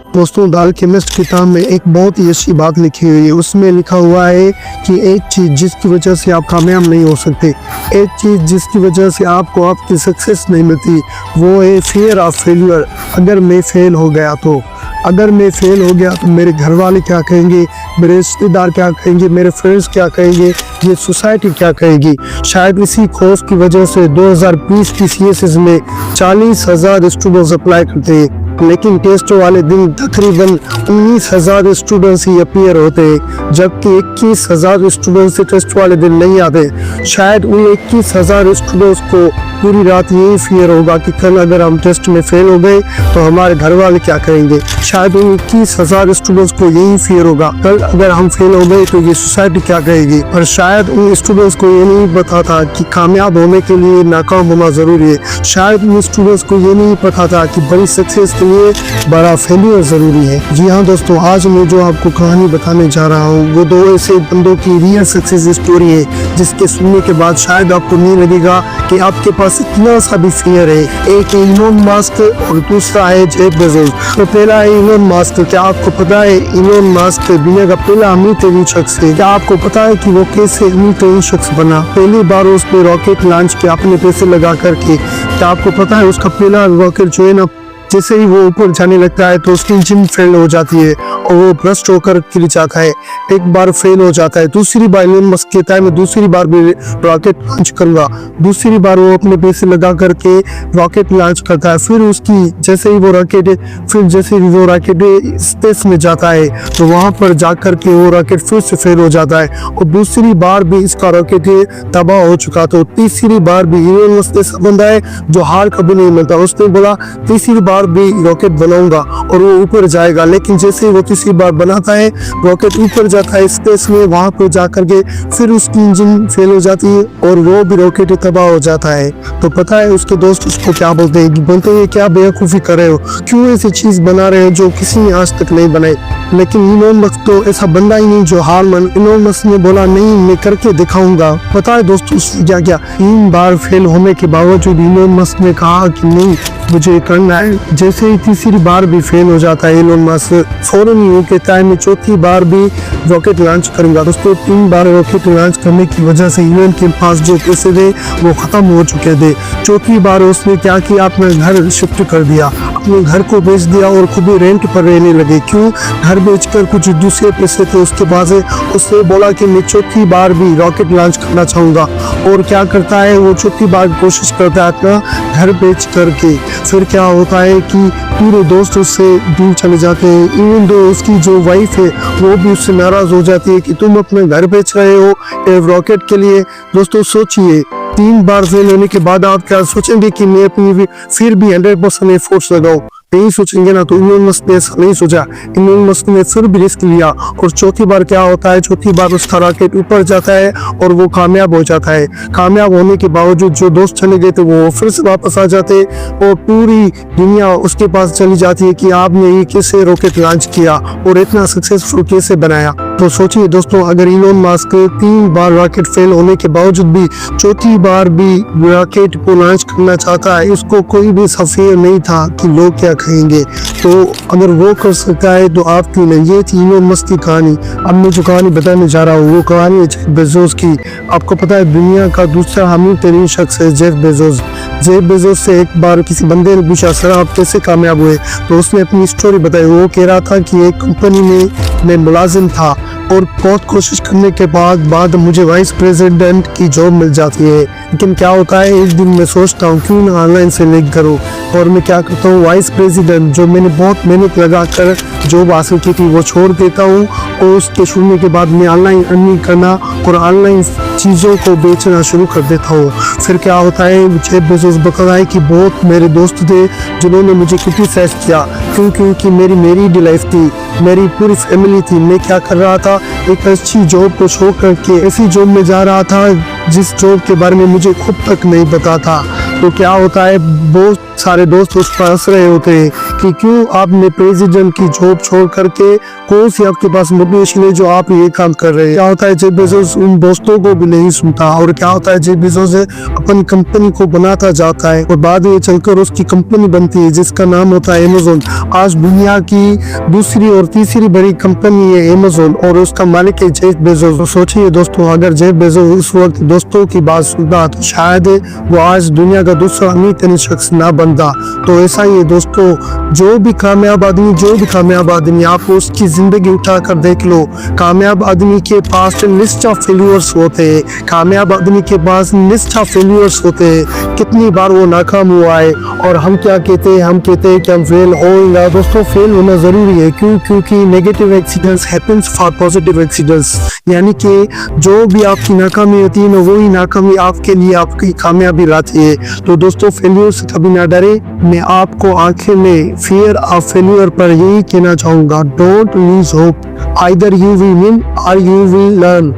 दोस्तों, the alchemist किताब में एक बहुत ही अच्छी बात लिखी हुई है। उसमें लिखा हुआ है कि एक चीज़ जिसकी वजह से आप कामयाब नहीं हो सकते, एक चीज़ जिसकी वजह से आपको आपकी सक्सेस नहीं मिलती, वो है फियर ऑफ फेलियर। अगर मैं फेल हो गया तो मेरे घर वाले क्या कहेंगे, मेरे रिश्तेदार क्या कहेंगे, मेरे फ्रेंड्स क्या कहेंगे, ये सोसाइटी क्या कहेगी। शायद इसी खौफ की वजह से 2020 की CSS में 40,000 स्टूडेंट्स अप्लाई करते हैं, लेकिन टेस्ट वाले दिन तकरीबन 19,000 स्टूडेंट्स ही अपीयर होते हैं, जबकि 21,000 स्टूडेंट्स टेस्ट वाले दिन नहीं आते। शायद उन 21,000 स्टूडेंट्स को पूरी रात यही फियर होगा कि कल अगर हम टेस्ट में फेल हो गए तो हमारे घर वाले क्या करेंगे। शायद उन 21,000 स्टूडेंट्स को यही फियर होगा कल अगर हम फेल हो गए तो ये सोसाइटी क्या कहेगी। और शायद उन स्टूडेंट्स को ये नहीं पता था कि कामयाब होने के लिए नाकाम होना जरूरी है। शायद उन स्टूडेंट्स को ये नहीं पता था कि बड़ी सक्सेस के लिए बड़ा फेलियर जरूरी है। जी हाँ दोस्तों, आज मैं जो आपको कहानी बताने जा रहा हूँ वो 2 ऐसे बंदों की रियल सक्सेस स्टोरी है, जिसके सुनने के बाद शायद आपको नहीं लगेगा कि आपके पास इतना सा भी फियर है। एक है इलोन मस्क और दूसरा है जेफ बेजोस। तो पहला है इलोन मस्क। क्या आपको पता है इलोन मस्क दुनिया का पहला अमीर तरीन शख्स है? क्या आपको पता है कि वो कैसे अमीर तरीन शख्स बना? पहली बार उसने रॉकेट लॉन्च किया अपने पैसे लगा करके। क्या आपको पता है उसका पहला रॉकेट जो है ना, जैसे ही वो ऊपर जाने लगता है तो उसकी इंजन फेल हो जाती है और वो भ्रष्ट होकर गिर जाता है। एक बार फेल हो जाता है, दूसरी बार इलोन मस्क कहता है मैं दूसरी बार भी रॉकेट लॉन्च करूंगा। दूसरी बार वो अपने पैसे लगा करके रॉकेट लॉन्च करता है। फिर जैसे ही वो रॉकेट स्पेस में जाता है तो वहां पर जाकर के वो रॉकेट फिर से फेल हो जाता है और दूसरी बार भी इसका रॉकेट तबाह हो चुका। तो तीसरी बार भी इलोन मस्क ऐसा बंदा है जो हार कभी नहीं मिलता। उसने बोला तीसरी बार भी रॉकेट बनाऊंगा और वो ऊपर जाएगा। लेकिन जैसे ही वो तीसरी बार बनाता है, रॉकेट ऊपर जाता है स्पेस में, वहां पर जाकर के फिर उसकी इंजन फेल हो जाती है और वो भी रॉकेट तबाह हो जाता है। तो पता है उसके दोस्त उसको क्या बोलते हैं? बोलते हैं क्या बेवकूफ़ी कर रहे हो, क्यों ऐसी चीज बना रहे हो जो किसी ने आज तक नहीं बनाई। लेकिन इलोन मस्क तो ऐसा बंदा ही नहीं जो हार मान। इलोन मस्क ने बोला नहीं, मैं करके दिखाऊंगा। पता है दोस्तों उसने क्या किया? 3 बार फेल होने के बावजूद इलोन मस्क ने कहा कि नहीं मुझे करना है। जैसे ही तीसरी बार भी फेल हो जाता है इलोन मस्क, फौरन ही कहता है मैं चौथी बार भी रॉकेट लॉन्च करूंगा। दोस्तों 3 बार रॉकेट लॉन्च करने की वजह से इलोन के पास जो पैसे थे वो खत्म हो चुके थे। चौथी बार उसने क्या किया? अपना घर शिफ्ट कर दिया, अपने घर को बेच दिया और खुद ही रेंट पर रहने लगे। क्यों? घर बेचकर कुछ दूसरे पैसे थे उसके पास। उसने बोला कि मैं चौथी बार भी रॉकेट लॉन्च करना चाहूंगा। और क्या करता है वो? चौथी बार कोशिश करता है अपना घर बेच करके। फिर क्या होता है कि पूरे दोस्त उससे दूर चले जाते हैं। इवन दो उसकी जो वाइफ है वो भी उससे नाराज हो जाती है कि तुम अपने घर बेच रहे हो एक रॉकेट के लिए। दोस्तों सोचिए, 3 बार फेल होने के बाद आप क्या सोचेंगे कि मैं अपनी फिर भी 100% एफर्ट्स लगाऊं? नहीं सोचेंगे ना। तो इलोन मस्क ने ऐसा नहीं सोचा। इलोन मस्क ने फिर भी रिस्क लिया और चौथी बार क्या होता है? चौथी बार उसका रॉकेट ऊपर जाता है और वो कामयाब हो जाता है। कामयाब होने के बावजूद जो दोस्त चले गए थे वो फिर से वापस आ जाते और पूरी दुनिया उसके पास चली जाती है कि आपने ये कैसे रॉकेट लॉन्च किया और इतना सक्सेसफुल कैसे बनाया। तो सोचिए दोस्तों, अगर इलोन मस्क 3 बार रॉकेट फेल होने के बावजूद भी चौथी बार भी रॉकेट को लॉन्च करना चाहता है, उसको कोई भी फियर नहीं था कि लोग क्या कहेंगे। तो अगर वो कर सकता है तो आप क्यों नहीं। ये थी इलोन मस्क की कहानी। अब मैं जो कहानी बताने जा रहा हूँ वो कहानी है जेफ बेजोस की। आपको पता है दुनिया का दूसरा अमीर तरीन शख्स है जेफ बेजोस। जेफ बेजोस से एक बार किसी बंदे ने पूछा सर आप कैसे कामयाब हुए? तो उसने अपनी स्टोरी बताई। वो कह रहा था कि एक कंपनी में मैं मुलाजिम था और बहुत कोशिश करने के बाद मुझे वाइस प्रेसिडेंट की जॉब मिल जाती है। लेकिन क्या होता है, एक दिन मैं सोचता हूँ क्यों ना ऑनलाइन से लिंक करूँ, और मैं क्या करता हूँ वाइस प्रेसिडेंट जो मैंने बहुत मेहनत लगा कर जॉब हासिल की थी वो छोड़ देता हूँ और उसके छोड़ने के बाद मैं ऑनलाइन अर्निंग करना और ऑनलाइन चीज़ों को बेचना शुरू कर देता हूँ। फिर क्या होता है, जेफ बेजोस बताता है कि बहुत मेरे दोस्त थे जिन्होंने मुझे क्रिटिसाइज किया क्योंकि मेरी मैरिड लाइफ थी, मेरी पूरी फैमिली थी। मैं क्या कर रहा था, एक अच्छी जॉब को छोड़ करके ऐसी जॉब में जा रहा था जिस जॉब के बारे में मुझे खुद तक नहीं पता था। तो क्या होता है, बहुत सारे दोस्त उस पर हंस रहे होते हैं कि क्यों आपने प्रेसिडेंट की जॉब छोड़ करके कौन सी आपके पास मोटिवेशन है जो आप ये काम कर रहे हैं। क्या होता है जेफ बेजोस उन दोस्तों को भी नहीं सुनता और क्या होता है जेफ बेजोस अपनी कंपनी को बनाता जाता है और बाद में चलकर उसकी कंपनी बनती है जिसका नाम होता है अमेज़न। आज दुनिया की दूसरी और तीसरी बड़ी कंपनी है अमेज़न और उसका मालिक है जेफ बेजोस। तो सोचिए दोस्तों, अगर जेफ बेजोस उस वक्त दोस्तों की बात सुनता तो शायद वो आज दुनिया का दूसरा अमीर तरीन शख्स ना बनता। तो ऐसा ही है दोस्तों, जो भी कामयाब आदमी आप उसकी जिंदगी उठाकर देख लो। कामयाब आदमी के पास लिस्ट ऑफ फेल्यूर्स होते हैं, कामयाब आदमी के पास लिस्ट ऑफ फेल्यूर्स होते हैं। कितनी बार वो नाकाम हुआ है और हम क्या कहते हैं, हम कहते हैं कि हम फेल होगा। दोस्तों फेल होना जरूरी है, क्योंकि negative accidents happens for positive accidents, यानी कि जो भी आपकी नाकामी होती है ना वही नाकामी आपके लिए आपकी कामयाबी लाती है। तो दोस्तों फेल्यूर से कभी ना डरे। मैं आपको आखिर में फियर ऑफ फेल्यूर पर यही कहना चाहूंगा, don't lose hope, either you will win और यू विल लर्न।